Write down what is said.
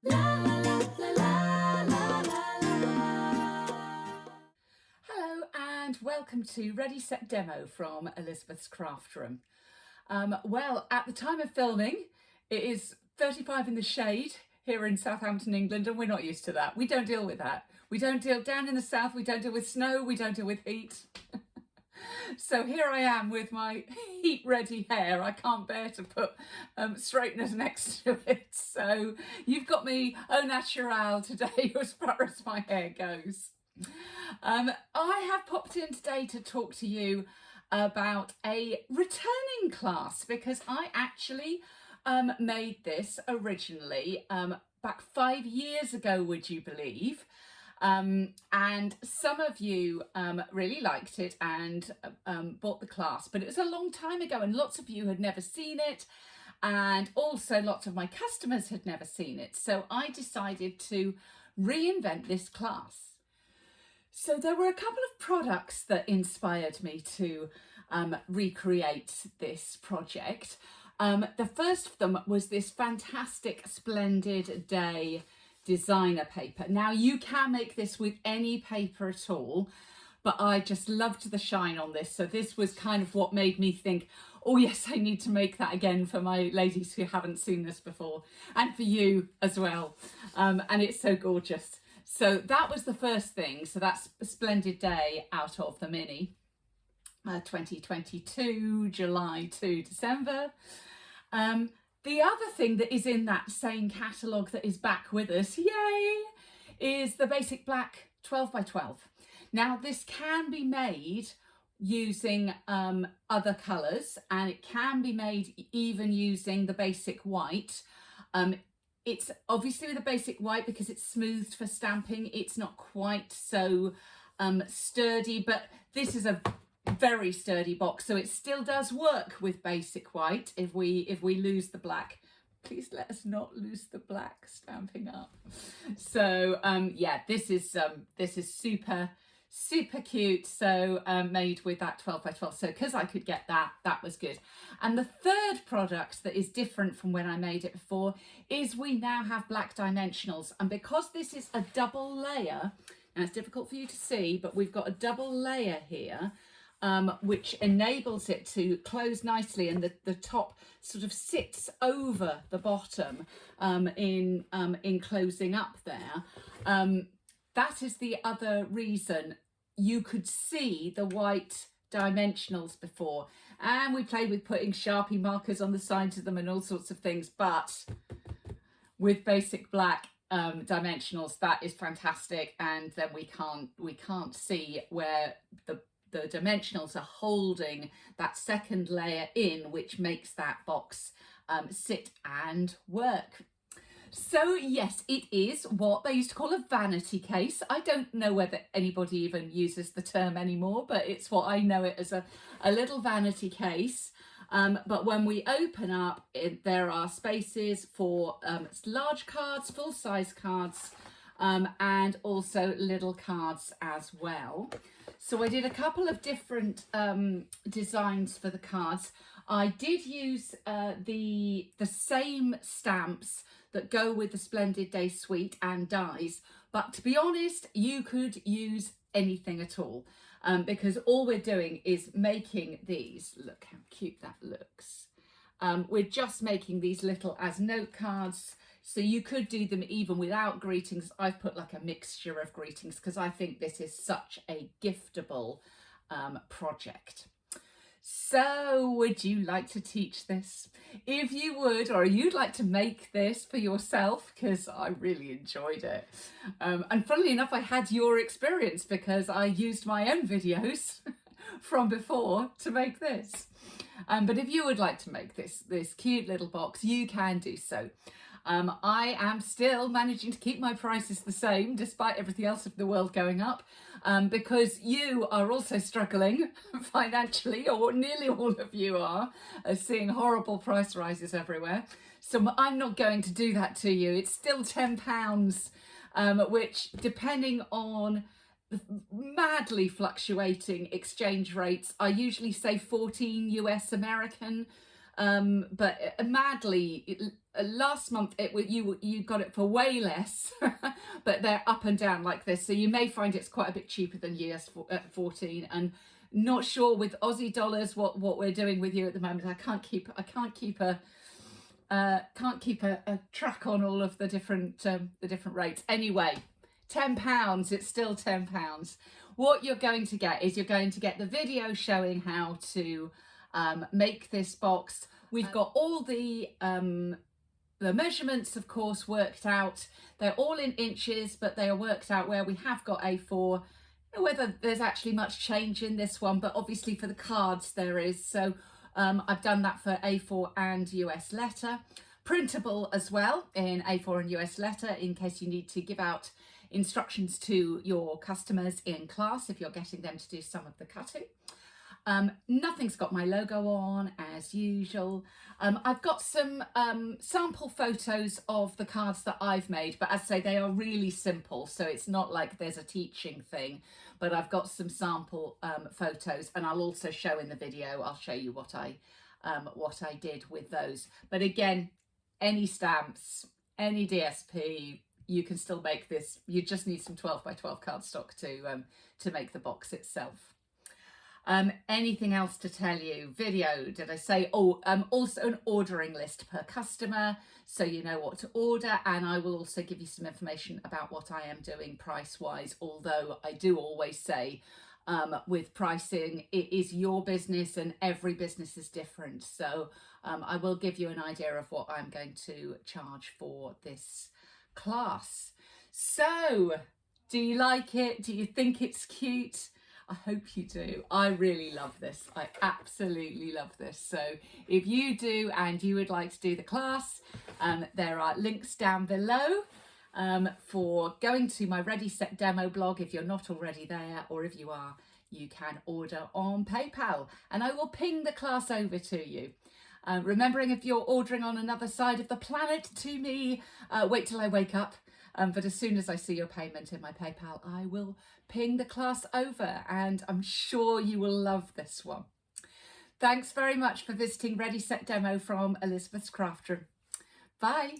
Hello and welcome to Ready Set Demo from Elizabeth's Craft Room. Well, at the time of filming, it is 35 in the shade here in Southampton, England, and we're not used to that. We don't deal with that. We don't deal down in the south, we don't deal with snow, we don't deal with heat. So here I am with my heat ready hair. I can't bear to put straighteners next to it. So you've got me au naturel today as far as my hair goes. I have popped in today to talk to you about a returning class because I actually made this originally back 5 years ago, would you believe? And some of you really liked it and bought the class, but it was a long time ago and lots of you had never seen it, and also lots of my customers had never seen it. So I decided to reinvent this class. So there were a couple of products that inspired me to recreate this project. The first of them was this fantastic Splendid Day designer paper. Now you can make this with any paper at all, but I just loved the shine on this. So this was kind of what made me think, oh yes, I need to make that again for my ladies who haven't seen this before, and for you as well. And it's so gorgeous. So that was the first thing. So that's a Splendid Day out of the mini, 2022, July to December. The other thing that is in that same catalogue that is back with us, yay, is the basic black 12 by 12. Now this can be made using other colours, and it can be made even using the basic white. It's obviously with the basic white because it's smoothed for stamping. It's not quite so sturdy, but this is a very sturdy box, so it still does work with basic white. If we lose the black, please let us not lose the black Stampin' Up. So yeah, this is super cute. So made with that 12 by 12. So because I could get that was good. And the third product that is different from when I made it before is we now have black dimensionals, and because this is a double layer, now it's difficult for you to see, but we've got a double layer here, which enables it to close nicely, and the top sort of sits over the bottom in closing up there. That is the other reason you could see the white dimensionals before, and we played with putting Sharpie markers on the sides of them and all sorts of things, but with basic black dimensionals, that is fantastic. And then we can't see where the dimensionals are holding that second layer in, which makes that box sit and work. So yes, it is what they used to call a vanity case. I don't know whether anybody even uses the term anymore, but it's what I know it as, a little vanity case. But when we open up, there are spaces for large cards, full-size cards, and also little cards as well. So I did a couple of different designs for the cards. I did use the same stamps that go with the Splendid Day suite and dies, but to be honest, you could use anything at all, because all we're doing is making these. Look how cute that looks. We're just making these little as note cards, so you could do them even without greetings. I've put like a mixture of greetings because I think this is such a giftable project. So would you like to teach this? If you would, or you'd like to make this for yourself, because I really enjoyed it. And funnily enough, I had your experience because I used my own videos from before to make this. But if you would like to make this cute little box, you can do so. I am still managing to keep my prices the same despite everything else of the world going up, because you are also struggling financially, or nearly all of you are, seeing horrible price rises everywhere. So I'm not going to do that to you. It's still £10, which, depending on the madly fluctuating exchange rates, I usually say 14 US American, but madly last month you got it for way less, but they're up and down like this, so you may find it's quite a bit cheaper than US 14. And not sure with Aussie dollars what we're doing with you at the moment. I can't keep a track on all of the different rates. Anyway, £10. It's still £10. What you're going to get is you're going to get the video showing how to make this box. We've got all the measurements, of course, worked out. They're all in inches, but they are worked out where we have got A4. Whether there's actually much change in this one, but obviously for the cards there is. So I've done that for A4 and US letter. Printable as well in A4 and US letter in case you need to give out instructions to your customers in class if you're getting them to do some of the cutting. Nothing's got my logo on as usual. I've got some sample photos of the cards that I've made, but as I say, they are really simple, so it's not like there's a teaching thing, but I've got some sample photos, and I'll also show in the video, I'll show you what I did with those. But again, any stamps, any DSP, you can still make this. You just need some 12 by 12 cardstock to make the box itself. Anything else to tell you? Video, did I say? Oh, also an ordering list per customer, so you know what to order, and I will also give you some information about what I am doing price wise, although I do always say with pricing, it is your business and every business is different, so I will give you an idea of what I'm going to charge for this class. So, do you like it? Do you think it's cute? I hope you do. I really love this. I absolutely love this. So if you do and you would like to do the class, there are links down below for going to my Ready Set Demo blog if you're not already there, or if you are, you can order on PayPal and I will ping the class over to you. Remembering if you're ordering on another side of the planet to me, wait till I wake up. But as soon as I see your payment in my PayPal, I will ping the class over, and I'm sure you will love this one. Thanks very much for visiting Ready Set Demo from Elizabeth's Craft Room. Bye.